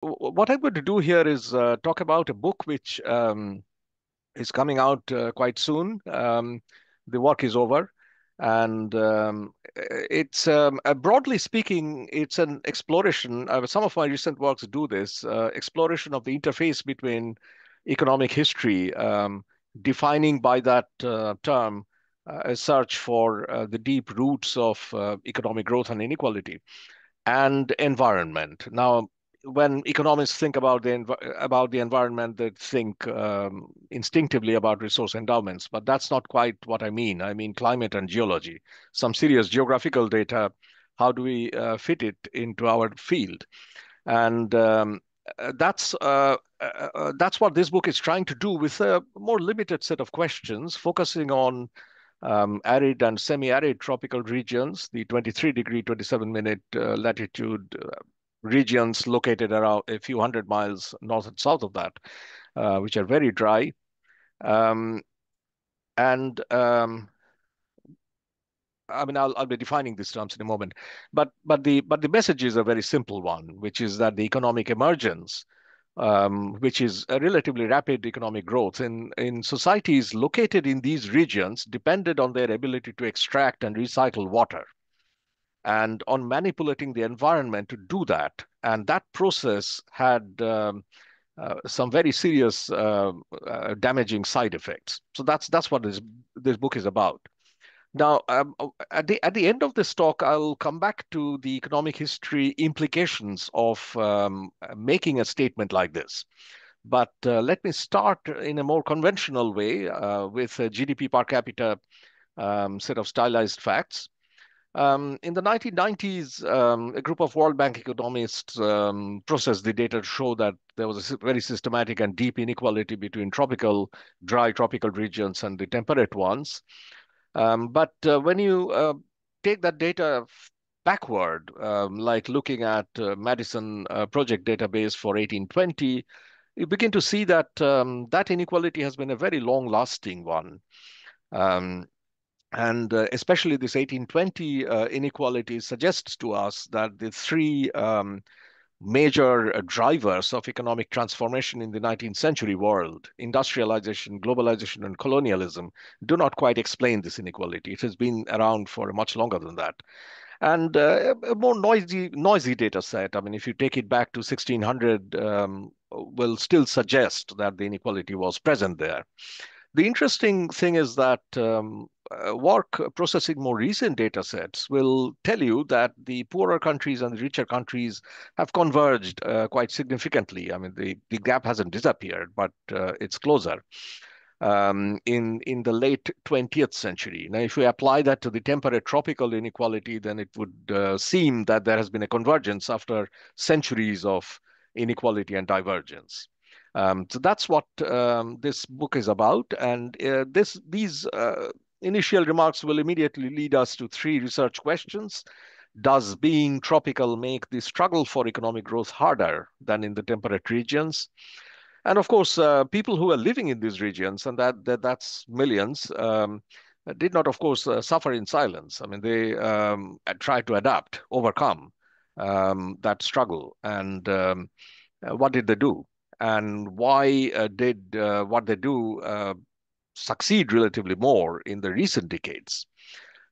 What I'm going to do here is talk about a book which is coming out quite soon. The work is over, and it's broadly speaking, it's an exploration. Some of my recent works do this exploration of the interface between economic history, defining by that term a search for the deep roots of economic growth and inequality and environment. Now, when economists think about the environment, they think instinctively about resource endowments, but that's not quite what I mean. I mean climate and geology, some serious geographical data. How do we fit it into our field? And that's what this book is trying to do with a more limited set of questions, focusing on arid and semi-arid tropical regions, the 23-degree, 27-minute latitude regions located around a few hundred miles north and south of that, which are very dry. Um, and I mean, I'll be defining these terms in a moment, but the message is a very simple one, which is that the economic emergence, which is a relatively rapid economic growth in societies located in these regions, depended on their ability to extract and recycle water and on manipulating the environment to do that. And that process had some very serious damaging side effects. So that's what this book is about. Now, at the end of this talk, I'll come back to the economic history implications of making a statement like this. But let me start in a more conventional way with a GDP per capita set of stylized facts. In the 1990s, a group of World Bank economists processed the data to show that there was a very systematic and deep inequality between dry tropical regions and the temperate ones. But when you take that data backward, like looking at Madison Project database for 1820, you begin to see that that inequality has been a very long-lasting one. Um, and especially this 1820 inequality suggests to us that the three major drivers of economic transformation in the 19th century world, industrialization, globalization, and colonialism, do not quite explain this inequality. It has been around for much longer than that. And a more noisy data set, I mean, if you take it back to 1600, will still suggest that the inequality was present there. The interesting thing is that work processing more recent data sets will tell you that the poorer countries and the richer countries have converged quite significantly. I mean, the gap hasn't disappeared, but it's closer in the late 20th century. Now, if we apply that to the temperate tropical inequality, then it would seem that there has been a convergence after centuries of inequality and divergence. So that's what this book is about, and these initial remarks will immediately lead us to three research questions. Does being tropical make the struggle for economic growth harder than in the temperate regions? And of course, people who are living in these regions, and that's millions, did not, of course, suffer in silence. I mean, they tried to adapt, overcome that struggle. And what did they do? And why did what they do succeed relatively more in the recent decades?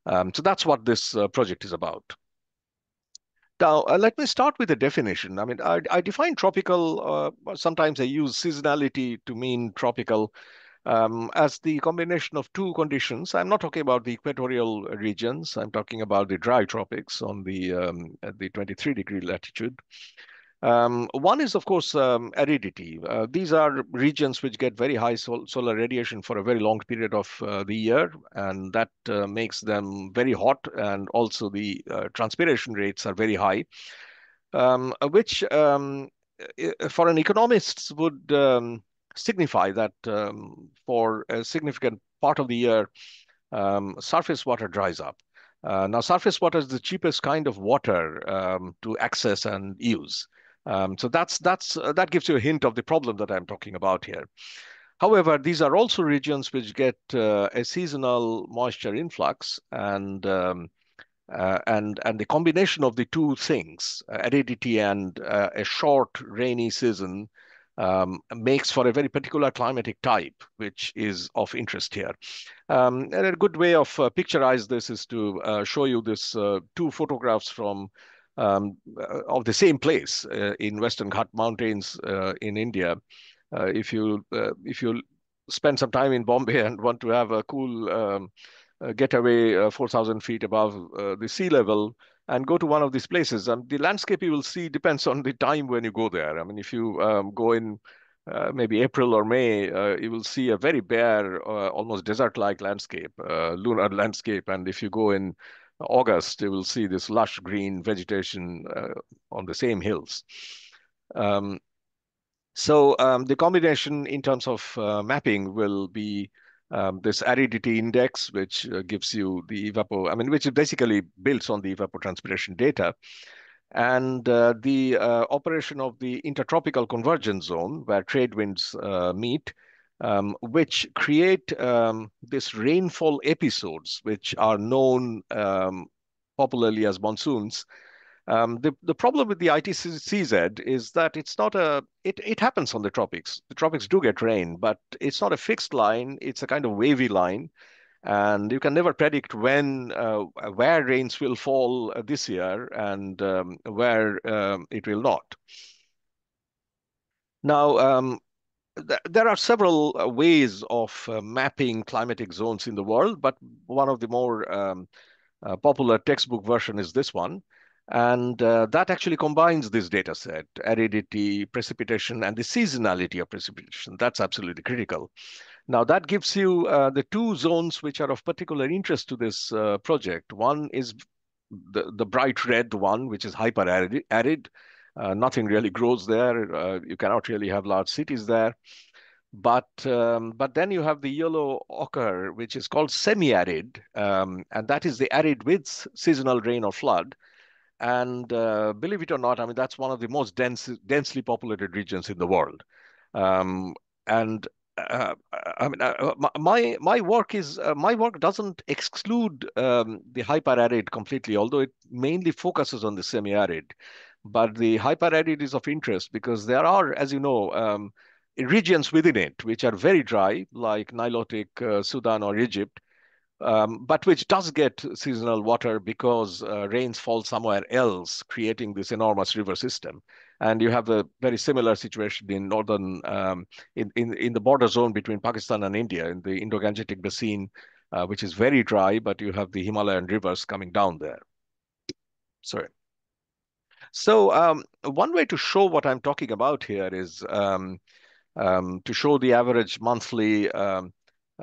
So that's what this project is about. Now, let me start with a definition. I mean, I define tropical, sometimes I use seasonality to mean tropical, as the combination of two conditions. I'm not talking about the equatorial regions. I'm talking about the dry tropics on at the 23-degree latitude. One is, of course, aridity. These are regions which get very high solar radiation for a very long period of the year, and that makes them very hot, and also the transpiration rates are very high, which for an economist would signify that for a significant part of the year, surface water dries up. Now, surface water is the cheapest kind of water to access and use. So that gives you a hint of the problem that I'm talking about here. However, these are also regions which get a seasonal moisture influx, and And the combination of the two things, aridity and a short rainy season, makes for a very particular climatic type, which is of interest here. And a good way of picturize this is to show you this two photographs from of the same place in Western Ghat Mountains in India. If you spend some time in Bombay and want to have a cool getaway 4,000 feet above the sea level and go to one of these places, the landscape you will see depends on the time when you go there. I mean, if you go in maybe April or May, you will see a very bare, almost desert-like landscape, lunar landscape. And if you go in August, you will see this lush green vegetation on the same hills. Um, so the combination in terms of mapping will be this aridity index, which gives you the which is basically built on the evapotranspiration data, and the operation of the intertropical convergence zone where trade winds meet, which create this rainfall episodes, which are known popularly as monsoons. The problem with the ITCZ is that it happens on the tropics. The tropics do get rain, but it's not a fixed line. It's a kind of wavy line, and you can never predict where rains will fall this year and where it will not. Now, there are several ways of mapping climatic zones in the world, but one of the more popular textbook version is this one. And that actually combines this data set, aridity, precipitation, and the seasonality of precipitation. That's absolutely critical. Now, that gives you the two zones which are of particular interest to this project. One is the bright red one, which is hyper-arid. Nothing really grows there. You cannot really have large cities there. But then you have the yellow ochre, which is called semi-arid, and that is the arid with seasonal rain or flood. And believe it or not, I mean, that's one of the most densely populated regions in the world. Um, and I mean, my work doesn't exclude the hyper-arid completely, although it mainly focuses on the semi-arid. But the hyper-arid is of interest because there are, as you know, regions within it which are very dry, like Nilotic Sudan or Egypt, but which does get seasonal water because rains fall somewhere else, creating this enormous river system. And you have a very similar situation in northern, in the border zone between Pakistan and India, in the Indo-Gangetic Basin, which is very dry, but you have the Himalayan rivers coming down there. Sorry. So one way to show what I'm talking about here is to show the average monthly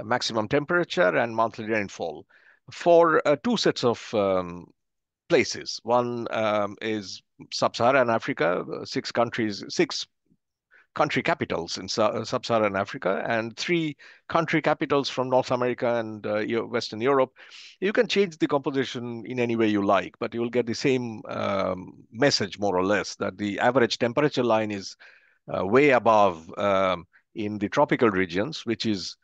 maximum temperature and monthly rainfall for two sets of places. One is Sub-Saharan Africa, six country capitals in Sub-Saharan Africa, and three country capitals from North America and Western Europe. You can change the composition in any way you like, but you will get the same message, more or less, that the average temperature line is way above in the tropical regions, which is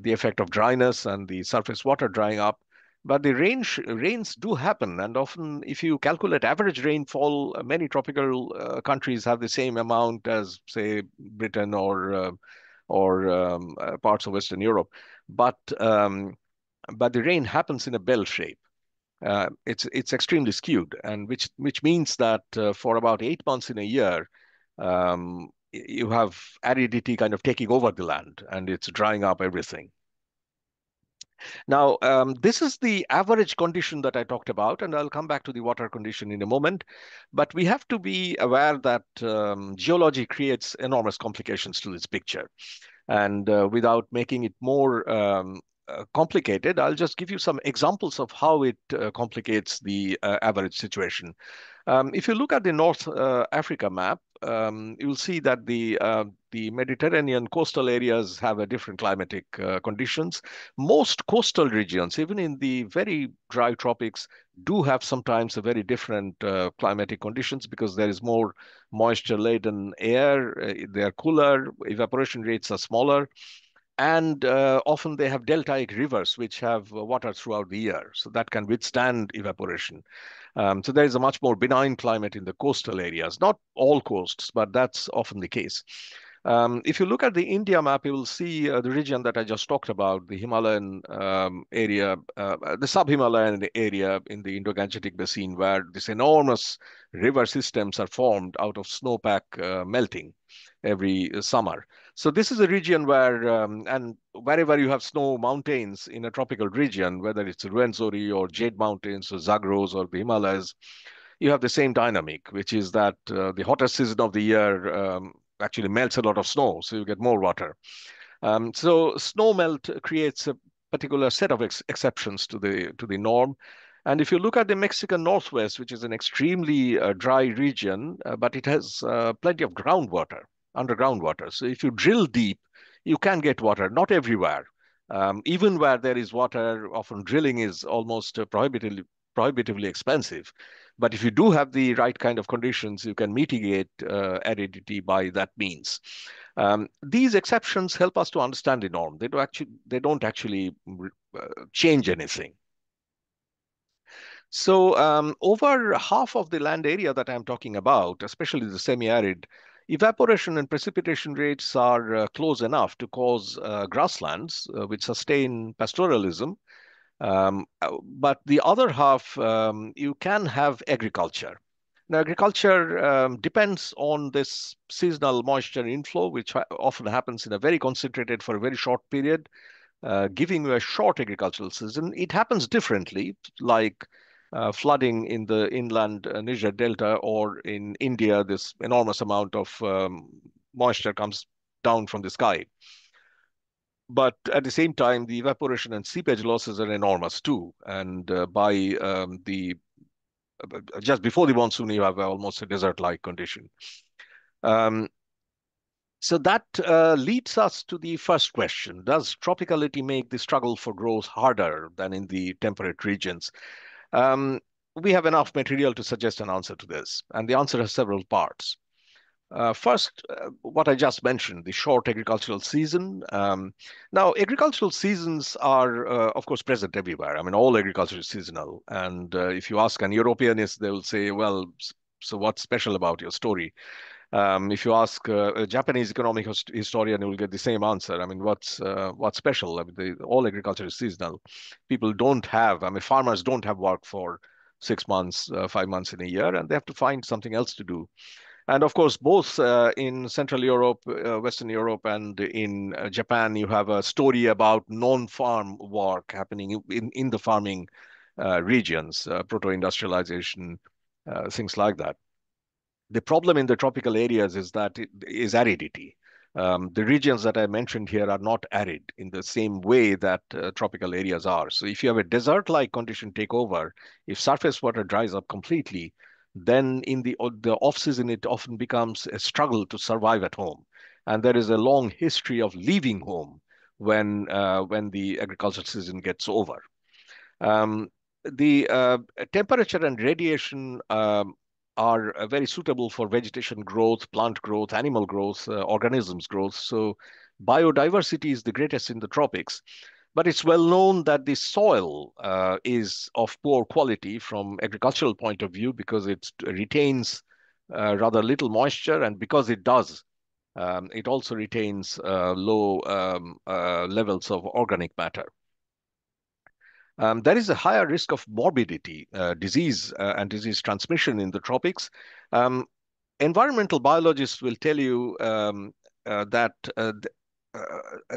the effect of dryness and the surface water drying up. But the rains do happen, and often, if you calculate average rainfall, many tropical countries have the same amount as, say, Britain or parts of Western Europe. But the rain happens in a bell shape. It's extremely skewed, and which means that for about 8 months in a year, you have aridity kind of taking over the land, and it's drying up everything. Now, this is the average condition that I talked about, and I'll come back to the water condition in a moment. But we have to be aware that geology creates enormous complications to this picture. And without making it more complicated, I'll just give you some examples of how it complicates the average situation. If you look at the North Africa map, you'll see that the Mediterranean coastal areas have a different climatic conditions. Most coastal regions, even in the very dry tropics, do have sometimes a very different climatic conditions because there is more moisture-laden air. They are cooler, evaporation rates are smaller. And often they have deltaic rivers which have water throughout the year, so that can withstand evaporation. So there is a much more benign climate in the coastal areas, not all coasts, but that's often the case. If you look at the India map, you will see the region that I just talked about, the Himalayan area, the sub-Himalayan area in the Indo-Gangetic Basin, where these enormous river systems are formed out of snowpack melting every summer. So this is a region where, and wherever you have snow mountains in a tropical region, whether it's Ruwenzori or Jade Mountains or Zagros or the Himalayas, you have the same dynamic, which is that the hottest season of the year actually melts a lot of snow, so you get more water. So snow melt creates a particular set of exceptions to the norm. And if you look at the Mexican Northwest, which is an extremely dry region, but it has plenty of groundwater, underground water. So if you drill deep, you can get water, not everywhere. Even where there is water, often drilling is almost prohibitively expensive. But if you do have the right kind of conditions, you can mitigate aridity by that means. These exceptions help us to understand the norm. They don't actually change anything. So over half of the land area that I'm talking about, especially the semi-arid, evaporation and precipitation rates are close enough to cause grasslands which sustain pastoralism. But the other half, you can have agriculture. Now, agriculture depends on this seasonal moisture inflow, which often happens in a very concentrated for a very short period, giving you a short agricultural season. It happens differently, like flooding in the inland Niger Delta, or in India, this enormous amount of moisture comes down from the sky. But at the same time, the evaporation and seepage losses are enormous too. And by the just before the monsoon, you have almost a desert-like condition. Um, so that leads us to the first question. Does tropicality make the struggle for growth harder than in the temperate regions? Um, we have enough material to suggest an answer to this, and the answer has several parts. First, what I just mentioned, the short agricultural season. Now, agricultural seasons are, of course, present everywhere. I mean, all agriculture is seasonal. And if you ask an Europeanist, they will say, well, so what's special about your story? If you ask a Japanese economic historian, you will get the same answer. I mean, what's special? I mean, all agriculture is seasonal. People don't have, I mean, farmers don't have work for 6 months, 5 months in a year, and they have to find something else to do. And of course, both in Central Europe, Western Europe, and in Japan, you have a story about non-farm work happening in the farming regions, proto-industrialization, things like that. The problem in the tropical areas is that it is aridity. The regions that I mentioned here are not arid in the same way that tropical areas are. So if you have a desert-like condition take over, if surface water dries up completely, then in the off-season, it often becomes a struggle to survive at home. And there is a long history of leaving home when the agricultural season gets over. Um, the temperature and radiation are very suitable for vegetation growth, plant growth, animal growth, organisms growth. So biodiversity is the greatest in the tropics. But it's well known that the soil is of poor quality from agricultural point of view because it retains rather little moisture, and because it does, it also retains low levels of organic matter. There is a higher risk of morbidity, disease, and disease transmission in the tropics. Um, Environmental biologists will tell you that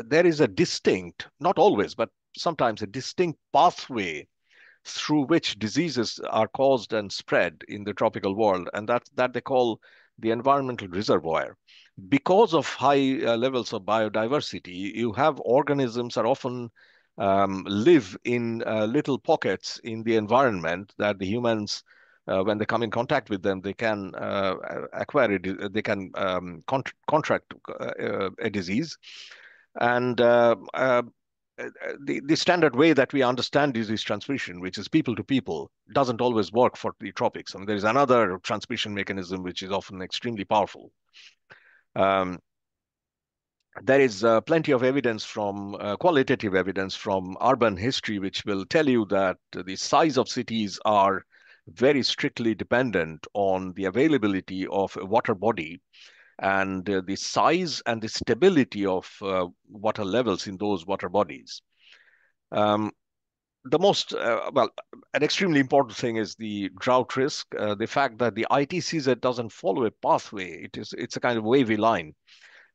there is a distinct, not always, but sometimes a distinct pathway through which diseases are caused and spread in the tropical world, and that they call the environmental reservoir. Because of high levels of biodiversity, you have organisms that often live in little pockets in the environment that the humans, when they come in contact with them, they can acquire it, they can contract a disease. And the standard way that we understand disease transmission, which is people to people, doesn't always work for the tropics. I mean, there is another transmission mechanism which is often extremely powerful. Um, There is plenty of evidence from qualitative evidence from urban history, which will tell you that the size of cities are very strictly dependent on the availability of a water body and the size and the stability of water levels in those water bodies. Um, the most, well, an extremely important thing is the drought risk, the fact that the ITCZ doesn't follow a pathway. It's a kind of wavy line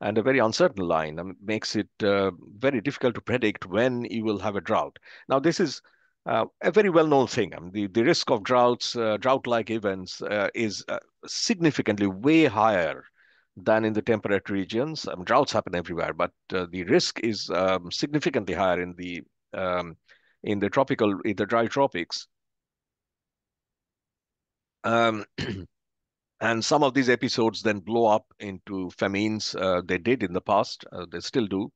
and a very uncertain line, makes it very difficult to predict when you will have a drought. Now, this is a very well-known thing. I mean, the risk of droughts, drought-like events, is significantly way higher than in the temperate regions. Droughts happen everywhere, but the risk is significantly higher um, in the dry tropics. Um, and some of these episodes then blow up into famines. They did in the past. They still do.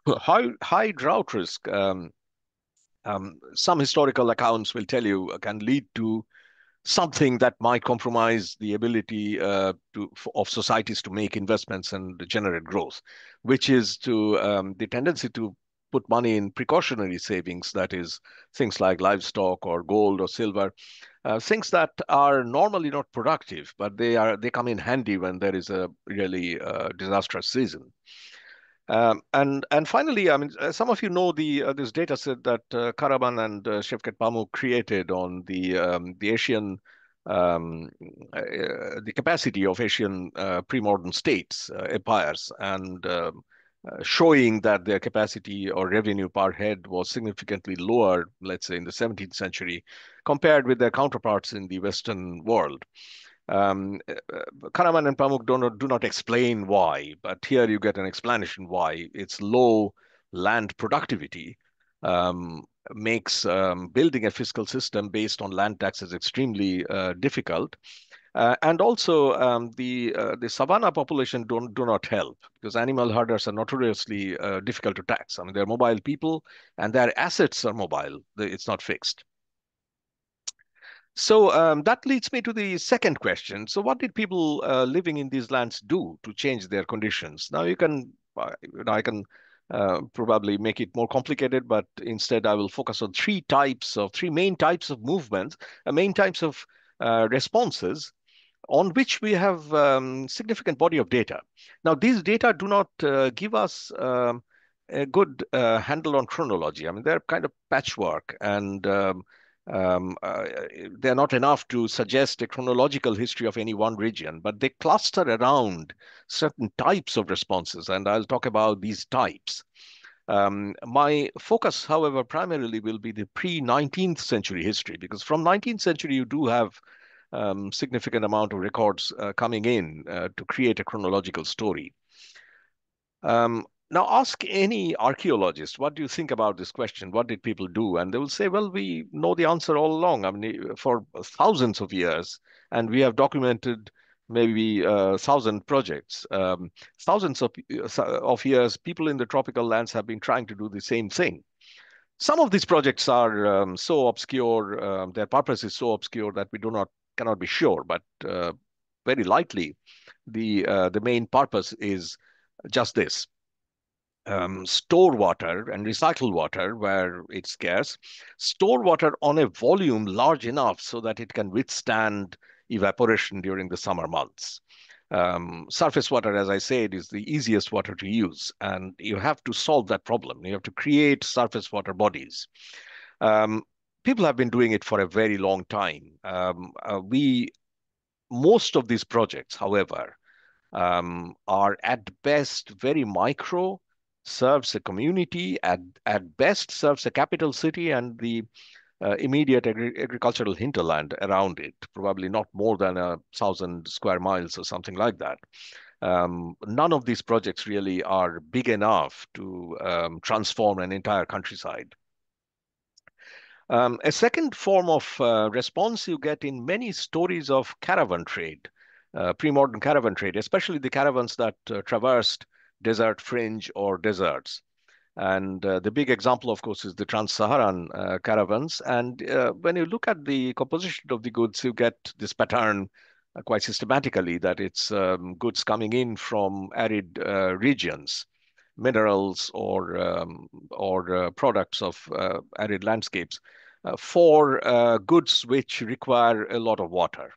High drought risk, some historical accounts will tell you, can lead to something that might compromise the ability of societies to make investments and generate growth, which is the tendency to put money in precautionary savings, that is, things like livestock or gold or silver, things that are normally not productive, but they come in handy when there is a really disastrous season. And finally, I mean, some of you know this data set that Karaman and Şevket Pamuk created on the Asian the capacity of Asian pre-modern states, empires, and showing that their capacity or revenue per head was significantly lower, let's say in the 17th century, compared with their counterparts in the Western world. Karaman and Pamuk do not explain why, but here you get an explanation why. It's low land productivity makes building a fiscal system based on land taxes extremely difficult. And also, the savanna population do not help, because animal herders are notoriously difficult to tax. I mean, they're mobile people, and their assets are mobile. It's not fixed. So that leads me to the second question. So, what did people living in these lands do to change their conditions? Now, I can probably make it more complicated, but instead, I will focus on three main types of movements, main types of responses on which we have significant body of data. Now, these data do not give us a good handle on chronology. I mean, they're kind of patchwork, and um, uh, they're not enough to suggest a chronological history of any one region, but they cluster around certain types of responses, and I'll talk about these types. My focus, however, primarily will be the pre-19th century history, because from 19th century you do have significant amount of records coming in to create a chronological story. Now, ask any archaeologist, what do you think about this question? What did people do? And they will say, well, we know the answer all along. I mean, for thousands of years, and we have documented maybe 1,000 projects. Thousands of years, people in the tropical lands have been trying to do the same thing. Some of these projects are so obscure, their purpose is so obscure that we do not cannot be sure, but very likely the main purpose is just this: store water and recycle water where it's scarce, store water on a volume large enough so that it can withstand evaporation during the summer months. Surface water, as I said, is the easiest water to use, and you have to solve that problem. You have to create surface water bodies. Um, People have been doing it for a very long time. Most of these projects, however, are at best very micro, serves a community, at best serves a capital city and the immediate agricultural hinterland around it, probably not more than 1,000 square miles or something like that. None of these projects really are big enough to transform an entire countryside. A second form of response you get in many stories of caravan trade, pre-modern caravan trade, especially the caravans that traversed desert fringe or deserts. And the big example, of course, is the trans-Saharan caravans. And when you look at the composition of the goods, you get this pattern. quite systematically that it's goods coming in from arid regions, minerals or products of arid landscapes for goods which require a lot of water,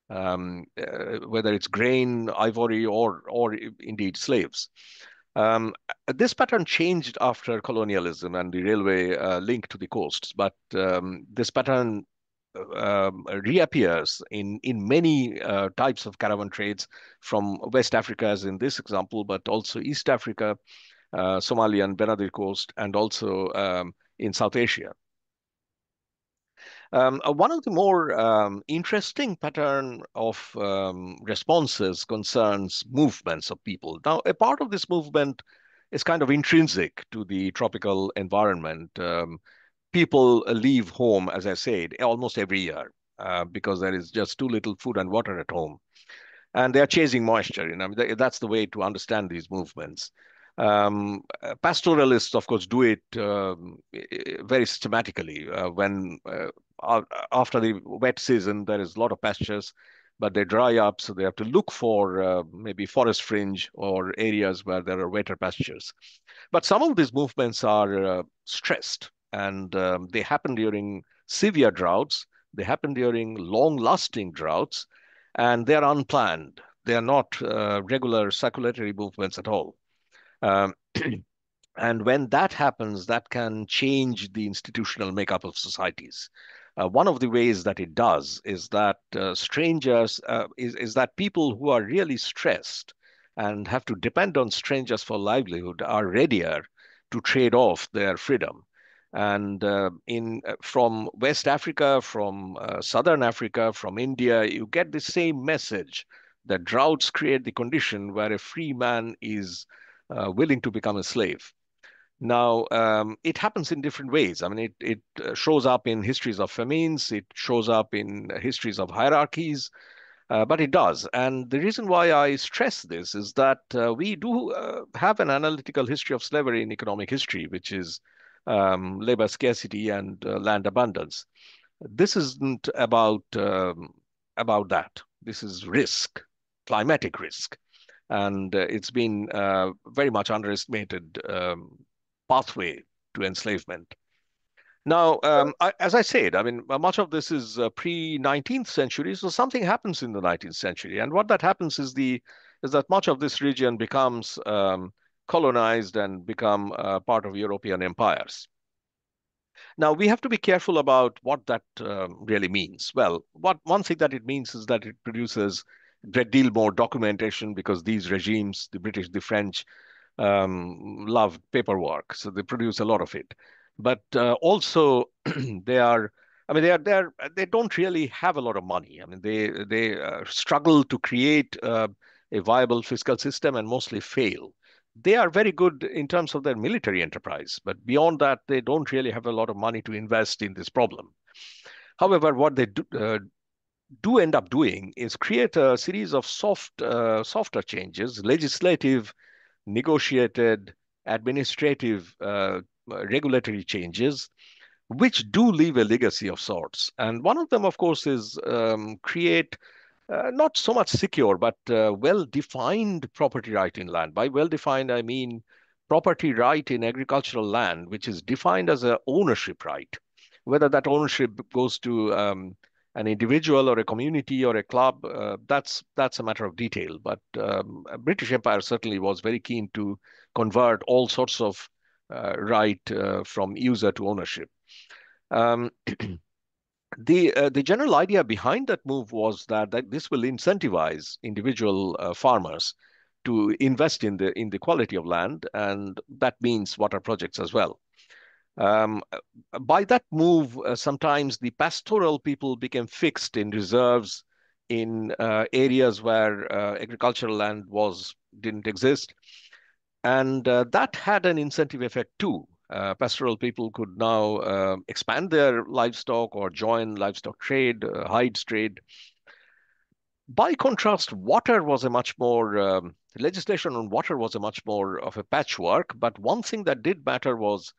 whether it's grain, ivory, or indeed slaves. Um, this pattern changed after colonialism and the railway link to the coasts, but this pattern reappears in many types of caravan trades from West Africa, as in this example, but also East Africa, Somalia and Benadier coast, and also in South Asia. One of the more interesting pattern of responses concerns movements of people. Now, a part of this movement is kind of intrinsic to the tropical environment. People leave home, as I said, almost every year because there is just too little food and water at home, and they are chasing moisture. I mean, that's the way to understand these movements. Pastoralists, of course, do it very systematically. After the wet season, there is a lot of pastures, but they dry up, so they have to look for maybe forest fringe or areas where there are wetter pastures. But some of these movements are stressed, and they happen during severe droughts. They happen during long-lasting droughts, and they are unplanned. They are not regular circulatory movements at all. Um, and when that happens, that can change the institutional makeup of societies. One of the ways that it does is that is that people who are really stressed and have to depend on strangers for livelihood are readier to trade off their freedom. And in from West Africa, from Southern Africa, from India, you get the same message that droughts create the condition where a free man is willing to become a slave. Now, it happens in different ways. I mean, it shows up in histories of famines, it shows up in histories of hierarchies, but it does. And the reason why I stress this is that we do have an analytical history of slavery in economic history, which is labor scarcity and land abundance. This isn't about that. This is risk, climatic risk, and it's been very much underestimated pathway to enslavement. Now, as I said, I mean, much of this is pre-19th century, so something happens in the 19th century, and what that happens is that much of this region becomes colonized and become part of European empires. Now, we have to be careful about what that really means. Well, one thing that it means is that it produces a great deal more documentation because these regimes, the British, the French, love paperwork, so they produce a lot of it. But also, they are, I mean, they don't really have a lot of money. I mean, they struggle to create a viable fiscal system and mostly fail. They are very good in terms of their military enterprise, but beyond that, they don't really have a lot of money to invest in this problem. However, what they do end up doing is create a series of softer changes, legislative, negotiated, administrative, regulatory changes, which do leave a legacy of sorts. And one of them, of course, is create not so much secure, but well-defined property right in land. By well-defined, I mean property right in agricultural land, which is defined as a ownership right. Whether that ownership goes to an individual or a community or a club, that's a matter of detail. But British Empire certainly was very keen to convert all sorts of right from user to ownership. Um, the general idea behind that move was that this will incentivize individual farmers to invest in the quality of land, and that means water projects as well. Um, by that move, sometimes the pastoral people became fixed in reserves in areas where agricultural land was didn't exist, and that had an incentive effect too. Pastoral people could now expand their livestock or join livestock trade, hides trade. By contrast, water was a much more legislation on water was a much more of a patchwork. But one thing that did matter was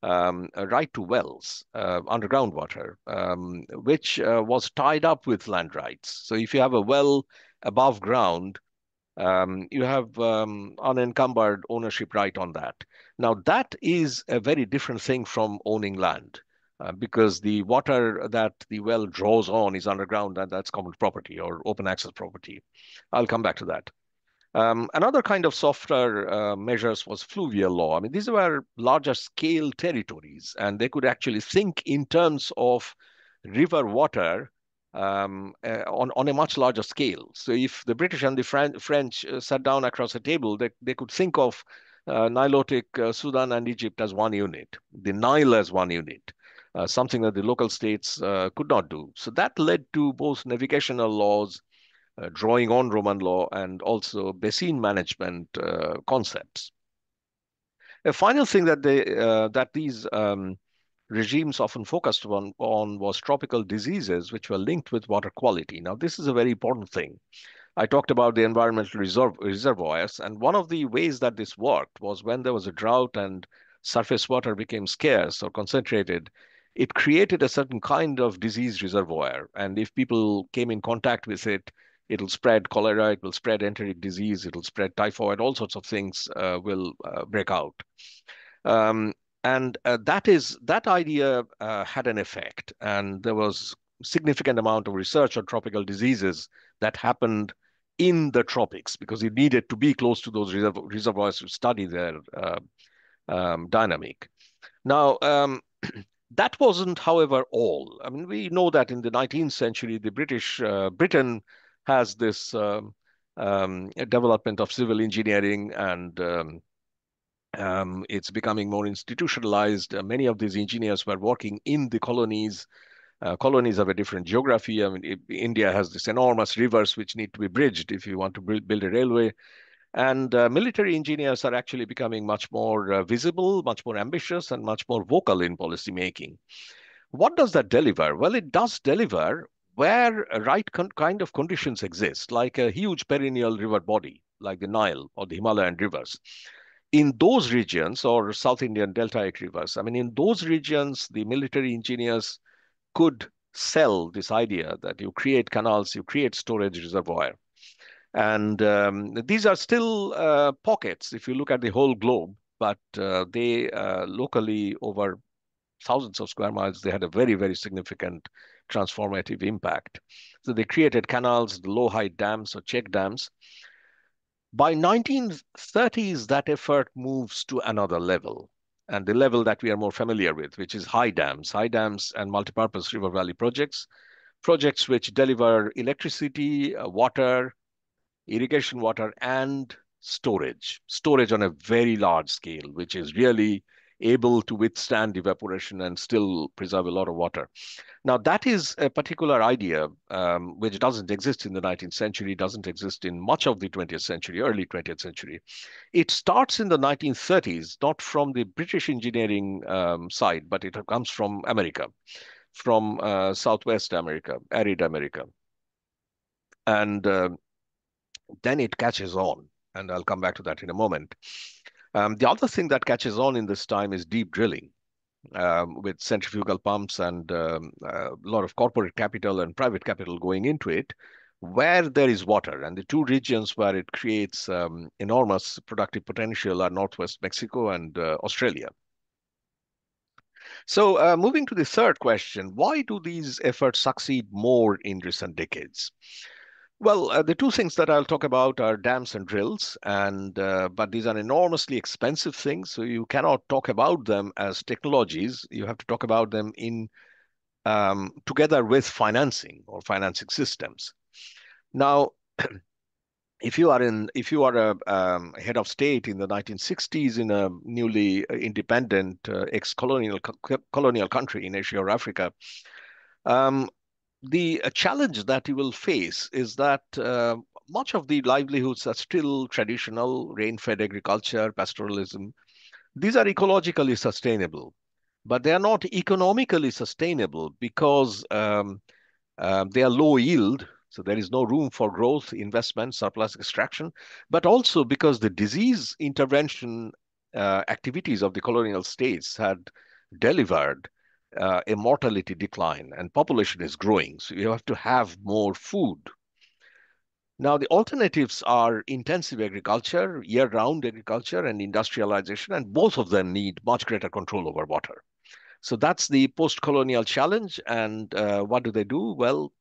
right to wells, underground water, which was tied up with land rights. So if you have a well above ground, you have unencumbered ownership right on that. Now, that is a very different thing from owning land. Because the water that the well draws on is underground, and that's common property or open access property. I'll come back to that. Another kind of softer measures was fluvial law. I mean, these were larger scale territories, and they could actually think in terms of river water on a much larger scale. So if the British and the French sat down across a table, they could think of Nilotic Sudan and Egypt as one unit, the Nile as one unit, something that the local states could not do. So that led to both navigational laws, drawing on Roman law, and also basin management concepts. A final thing that these regimes often focused on was tropical diseases, which were linked with water quality. Now, this is a very important thing. I talked about the environmental reservoirs, and one of the ways that this worked was when there was a drought and surface water became scarce or concentrated, it created a certain kind of disease reservoir. And if people came in contact with it, it'll spread cholera, it will spread enteric disease, it'll spread typhoid, all sorts of things will break out. Um, and that idea had an effect, and there was significant amount of research on tropical diseases that happened in the tropics because it needed to be close to those reservoirs to study their dynamic. Now, that wasn't, however, all. I mean, we know that in the 19th century, the Britain has this development of civil engineering, and it's becoming more institutionalized. Many of these engineers were working in the colonies. Colonies have a different geography. I mean, India has these enormous rivers which need to be bridged if you want to build a railway. And military engineers are actually becoming much more visible, much more ambitious, and much more vocal in policy making. What does that deliver? Well, it does deliver where kind of conditions exist, like a huge perennial river body, like the Nile or the Himalayan rivers. In those regions, or South Indian deltaic rivers, I mean, in those regions, the military engineers could sell this idea that you create canals, you create storage reservoir. And these are still pockets if you look at the whole globe, but they locally, over thousands of square miles, they had a very, very significant transformative impact. So they created canals, the low height dams or check dams. By 1930s, that effort moves to another level, and the level that we are more familiar with, which is high dams and multipurpose river valley projects which deliver electricity, water, irrigation water, and storage on a very large scale, which is really able to withstand evaporation and still preserve a lot of water. Now, that is a particular idea which doesn't exist in the 19th century, doesn't exist in much of the 20th century, early 20th century. It starts in the 1930s, not from the British engineering side, but it comes from America, from Southwest America, Arid America. And then it catches on, and I'll come back to that in a moment. The other thing that catches on in this time is deep drilling, with centrifugal pumps and a lot of corporate capital and private capital going into it, where there is water. And the two regions where it creates enormous productive potential are Northwest Mexico and Australia. So moving to the third question, why do these efforts succeed more in recent decades? Well, the two things that I'll talk about are dams and drills, and but these are enormously expensive things, so you cannot talk about them as technologies. You have to talk about them in together with financing or financing systems. Now, if you are a head of state in the 1960s in a newly independent colonial country in Asia or Africa, um, the challenge that you will face is that much of the livelihoods are still traditional, rain-fed agriculture, pastoralism. These are ecologically sustainable, but they are not economically sustainable because they are low yield. So there is no room for growth, investment, surplus extraction, but also because the disease intervention activities of the colonial states had delivered a mortality decline, and population is growing. So you have to have more food. Now, the alternatives are intensive agriculture, year-round agriculture, and industrialization, and both of them need much greater control over water. So that's the post-colonial challenge. And what do they do? Well,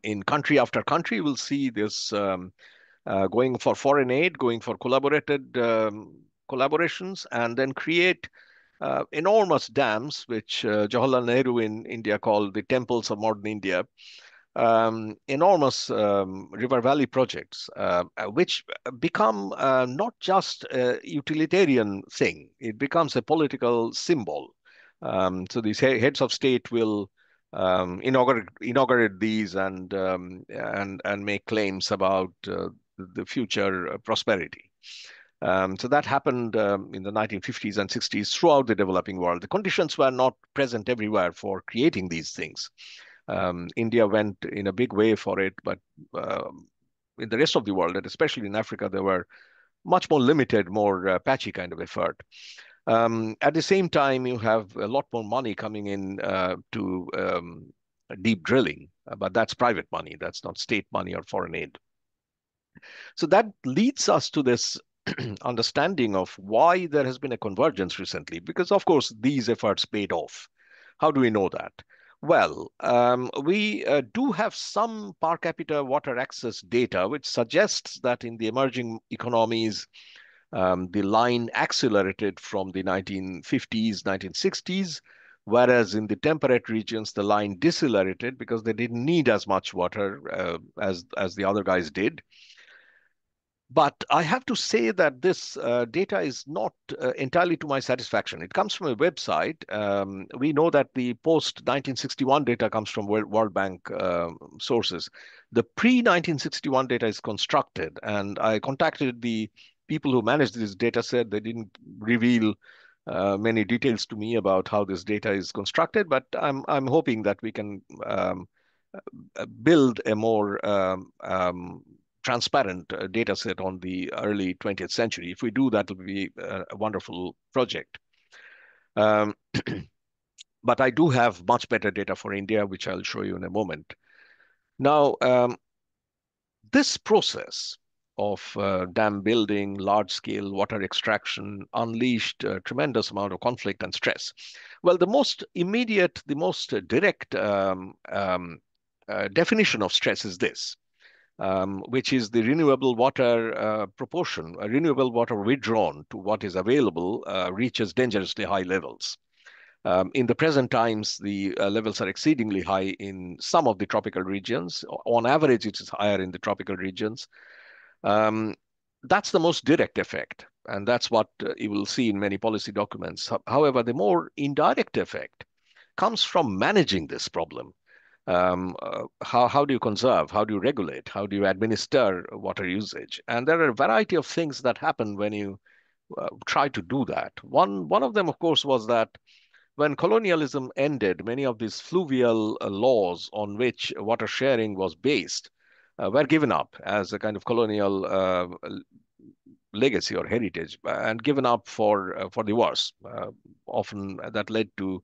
in country after country, we'll see this going for foreign aid, going for collaborations, and then create enormous dams, which Jawaharlal Nehru in India called the temples of modern India, enormous river valley projects, which become not just a utilitarian thing, it becomes a political symbol. So these heads of state will inaugurate these and make claims about the future prosperity. So that happened in the 1950s and 60s throughout the developing world. The conditions were not present everywhere for creating these things. India went in a big way for it, but in the rest of the world, and especially in Africa, there were much more limited, more patchy kind of effort. At the same time, you have a lot more money coming in to deep drilling, but that's private money. That's not state money or foreign aid. So that leads us to this understanding of why there has been a convergence recently, because of course these efforts paid off. How do we know that? Well, we do have some per capita water access data, which suggests that in the emerging economies, the line accelerated from the 1950s, 1960s, whereas in the temperate regions, the line decelerated because they didn't need as much water as the other guys did. But I have to say that this data is not entirely to my satisfaction. It comes from a website. We know that the post-1961 data comes from World Bank sources. The pre-1961 data is constructed, and I contacted the people who managed this data set. They didn't reveal many details to me about how this data is constructed, but I'm hoping that we can build a more transparent data set on the early 20th century. If we do, that will be a wonderful project. But I do have much better data for India, which I'll show you in a moment. Now, this process of dam building, large-scale water extraction, unleashed a tremendous amount of conflict and stress. Well, the most immediate, the most direct definition of stress is this. Which is the renewable water proportion. Renewable water withdrawn to what is available reaches dangerously high levels. In the present times, the levels are exceedingly high in some of the tropical regions. On average, it is higher in the tropical regions. That's the most direct effect, and that's what you will see in many policy documents. However, the more indirect effect comes from managing this problem. How do you conserve? How do you regulate? How do you administer water usage? And there are a variety of things that happen when you try to do that. One of them, of course, was that when colonialism ended, many of these fluvial laws on which water sharing was based were given up as a kind of colonial legacy or heritage, and given up for the wars. Often that led to,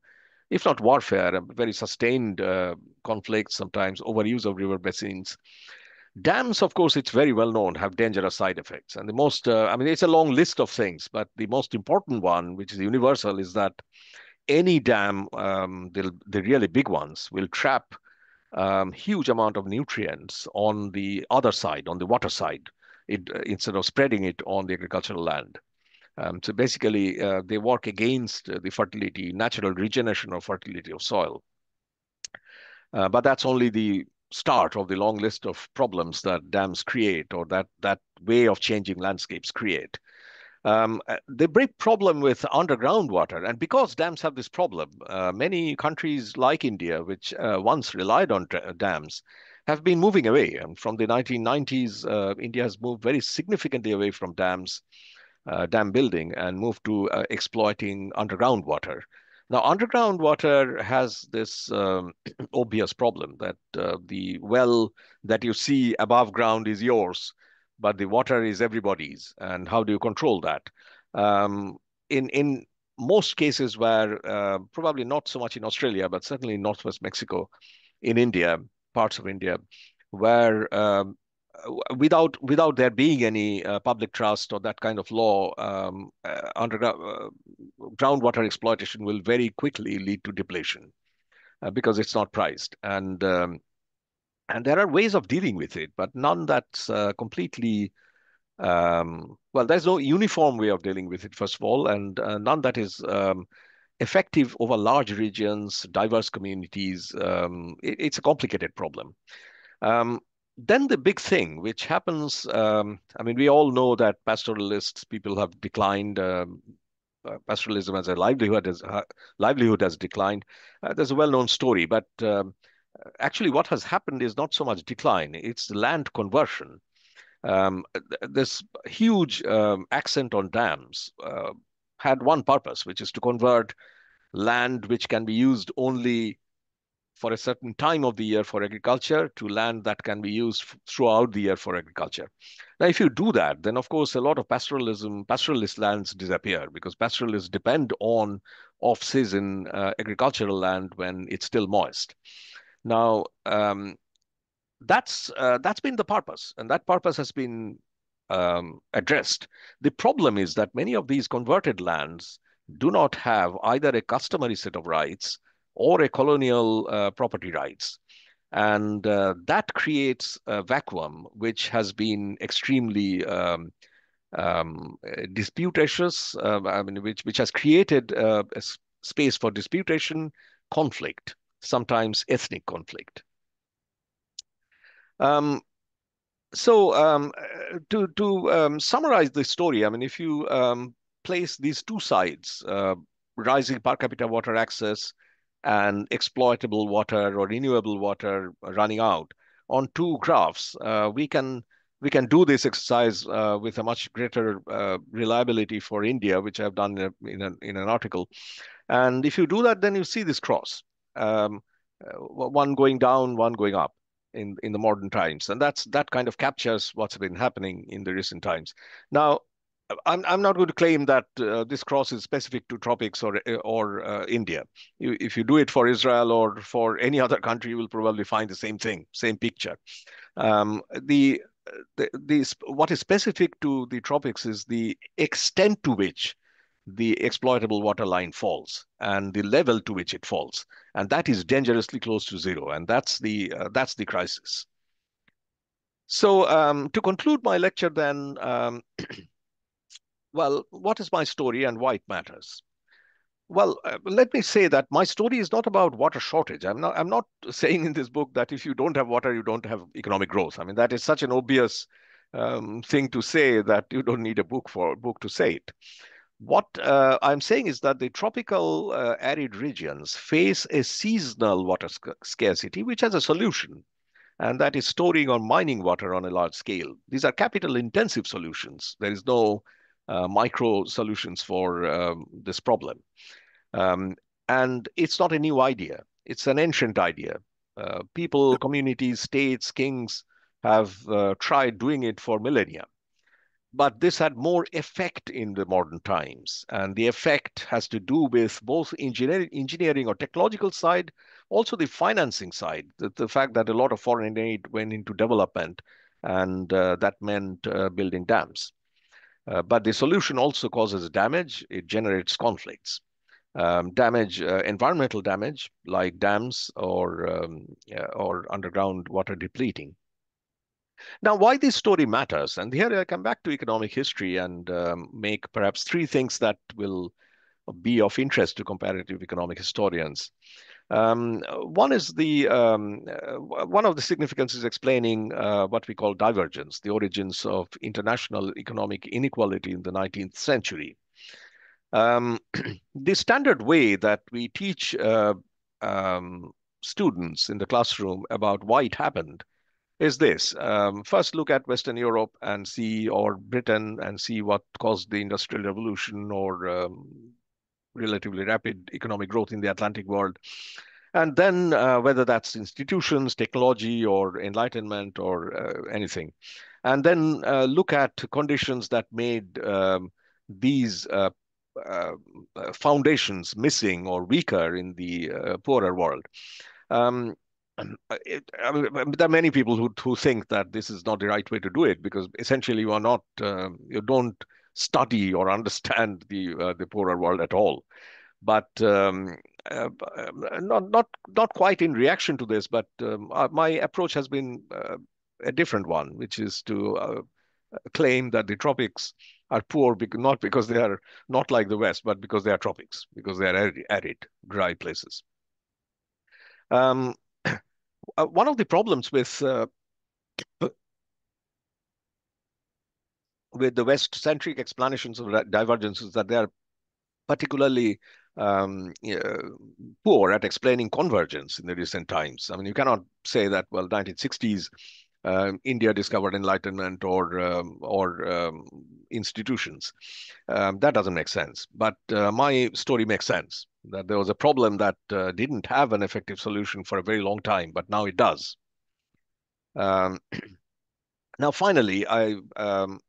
if not warfare, very sustained conflicts, sometimes overuse of river basins. Dams, of course, it's very well known, have dangerous side effects. And the most, I mean, it's a long list of things, but the most important one, which is universal, is that any dam, the really big ones, will trap huge amount of nutrients on the other side, on the water side, instead of spreading it on the agricultural land. So basically, they work against the fertility, natural regeneration of fertility of soil. But that's only the start of the long list of problems that dams create, or that way of changing landscapes create. The big problem with underground water, and because dams have this problem, many countries like India, which once relied on dams, have been moving away. And from the 1990s, India has moved very significantly away from dams, dam building, and moved to exploiting underground water. Now, underground water has this obvious problem that the well that you see above ground is yours, but the water is everybody's. And how do you control that? In most cases where, probably not so much in Australia, but certainly in Northwest Mexico, in India, parts of India, where without there being any public trust or that kind of law, underground groundwater exploitation will very quickly lead to depletion because it's not priced. And there are ways of dealing with it, but none that's completely well, there's no uniform way of dealing with it, first of all, and none that is effective over large regions, diverse communities. It's a complicated problem. Um, then the big thing, which happens, I mean, we all know that pastoralists, people have declined. Pastoralism as a livelihood has declined. There's a well-known story, but actually, what has happened is not so much decline; it's the land conversion. This huge accent on dams had one purpose, which is to convert land which can be used only for a certain time of the year for agriculture to land that can be used throughout the year for agriculture. Now, if you do that, then of course a lot of pastoralist lands disappear because pastoralists depend on off-season agricultural land when it's still moist. Now, that's been the purpose, and that purpose has been addressed. The problem is that many of these converted lands do not have either a customary set of rights or a colonial property rights. And that creates a vacuum which has been extremely disputatious, I mean, which has created space for disputation, conflict, sometimes ethnic conflict. Um, to summarize the story, I mean, if you place these two sides, rising per capita water access and exploitable water or renewable water running out on two graphs, we can do this exercise with a much greater reliability for India, which I've done in an article. And if you do that, then you see this cross, one going down, one going up in the modern times, and that kind of captures what's been happening in the recent times. Now, I'm not going to claim that this cross is specific to tropics or India. If you do it for Israel or for any other country, you will probably find the same thing, same picture. What is specific to the tropics is the extent to which the exploitable water line falls and the level to which it falls, and that is dangerously close to zero, and that's the crisis. So to conclude my lecture, then, well, what is my story and why it matters? Well, let me say that my story is not about water shortage. I'm not saying in this book that if you don't have water, you don't have economic growth. I mean, that is such an obvious thing to say that you don't need a book to say it. What I'm saying is that the tropical arid regions face a seasonal water scarcity, which has a solution, and that is storing or mining water on a large scale. These are capital intensive solutions. There is no micro solutions for this problem. Um, and it's not a new idea. It's an ancient idea. People, communities, states, kings have tried doing it for millennia. But this had more effect in the modern times. And the effect has to do with both engineering or technological side, also the financing side, the fact that a lot of foreign aid went into development, and that meant building dams. But the solution also causes damage. It generates conflicts. Environmental damage, like dams or underground water depleting. Now, why this story matters, and here I come back to economic history and make perhaps three things that will be of interest to comparative economic historians. One is one of the significances explaining what we call divergence, the origins of international economic inequality in the 19th century. The standard way that we teach students in the classroom about why it happened is this. First, look at Western Europe and see, or Britain, and see what caused the Industrial Revolution or relatively rapid economic growth in the Atlantic world. And then whether that's institutions, technology, or enlightenment, or anything. And then look at conditions that made these uh, foundations missing or weaker in the poorer world. Um, I mean, there are many people who think that this is not the right way to do it because essentially you are not you don't study or understand the poorer world at all. But not quite in reaction to this, but my approach has been a different one, which is to claim that the tropics are poor not because they are not like the West, but because they are tropics, because they are arid, dry places. Um, One of the problems with the West-centric explanations of divergence is that they are particularly yeah, poor at explaining convergence in the recent times. I mean, you cannot say that, well, 1960s India discovered enlightenment or institutions. That doesn't make sense. But my story makes sense that there was a problem that didn't have an effective solution for a very long time, but now it does. Um, Now, finally, I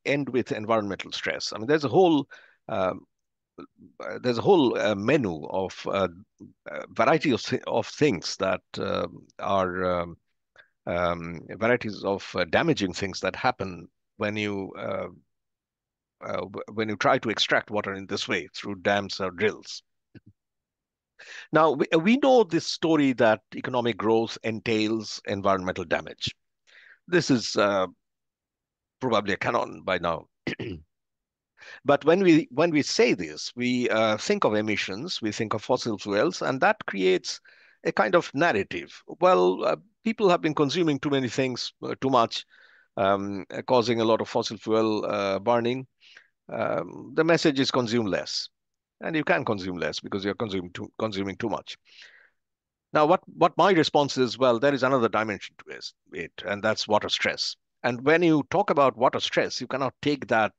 end with environmental stress. I mean, um, there's a whole menu of variety of things that are varieties of damaging things that happen when when you try to extract water in this way through dams or drills. Now, we know this story that economic growth entails environmental damage. This is probably a canon by now. But when we say this, we think of emissions, we think of fossil fuels, and that creates a kind of narrative. Well, people have been consuming too many things, too much, causing a lot of fossil fuel burning. The message is consume less, and you can consume less because you're consuming too much. Now, what my response is, well, there is another dimension to it, and that's water stress. And when you talk about water stress, you cannot take that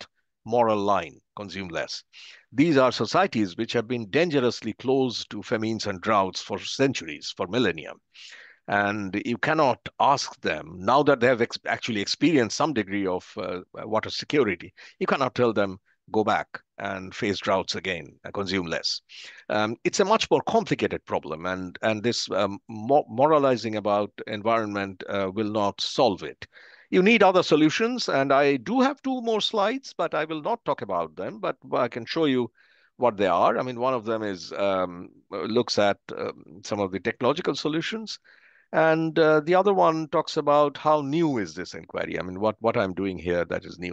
moral line, consume less. These are societies which have been dangerously close to famines and droughts for centuries, for millennia. And you cannot ask them, now that they have actually experienced some degree of water security, you cannot tell them, go back and face droughts again and consume less. It's a much more complicated problem, and this moralizing about environment will not solve it. You need other solutions, and I do have two more slides, but I will not talk about them, but I can show you what they are. I mean, one of them is looks at some of the technological solutions, and the other one talks about how new is this inquiry. I mean, what I'm doing here that is new.